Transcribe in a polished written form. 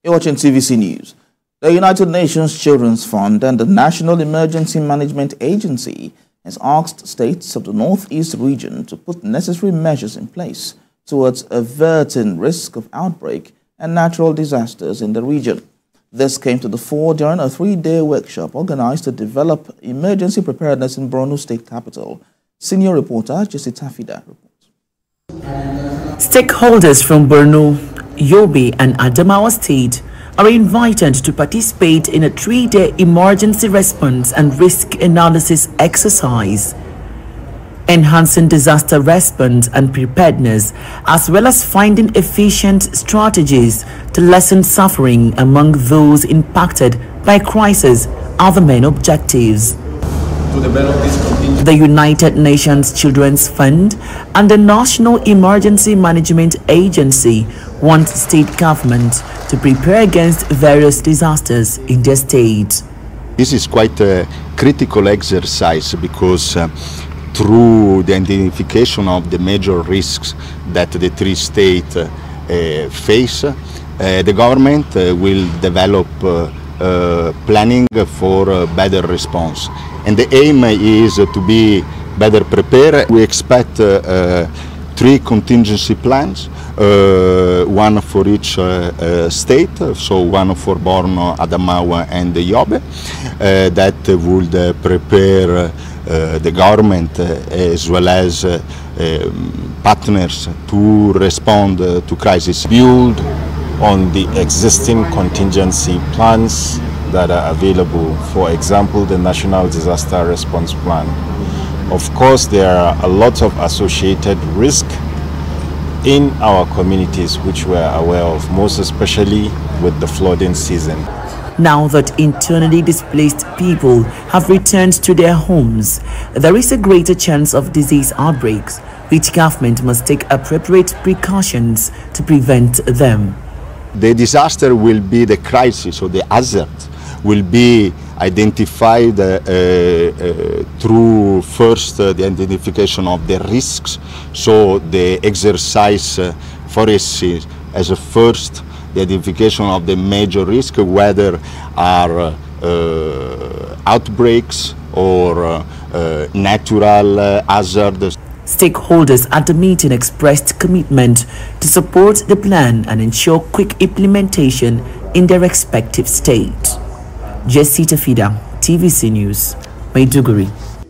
You're watching TVC News. The United Nations Children's Fund and the National Emergency Management Agency has asked states of the Northeast region to put necessary measures in place towards averting risk of outbreak and natural disasters in the region. This came to the fore during a 3-day workshop organized to develop emergency preparedness in Borno State Capital. Senior reporter Jesse Tafida reports. Stakeholders from Borno, Yobe and Adamawa State are invited to participate in a 3-day emergency response and risk analysis exercise, enhancing disaster response and preparedness, as well as finding efficient strategies to lessen suffering among those impacted by crisis are the main objectives. The United Nations Children's Fund and the National Emergency Management Agency want state government to prepare against various disasters in their state. This is quite a critical exercise because through the identification of the major risks that the 3 states face, the government will develop planning for better response. And the aim is to be better prepared. We expect 3 contingency plans, one for each state, so one for Borno, Adamawa and Yobe, that would prepare the government as well as partners to respond to crisis. Build on the existing contingency plans that are available, for example, the National Disaster Response Plan. Of course, there are a lot of associated risk in our communities which we are aware of, most especially with the flooding season. Now that internally displaced people have returned to their homes, there is a greater chance of disease outbreaks, which government must take appropriate precautions to prevent them. The disaster will be the crisis, or the hazard will be identified through first the identification of the risks. So the exercise foresees as a first the identification of the major risk, whether are outbreaks or natural hazards. Stakeholders at the meeting expressed commitment to support the plan and ensure quick implementation in their respective state. Jesse Tafida, TVC News, Maiduguri.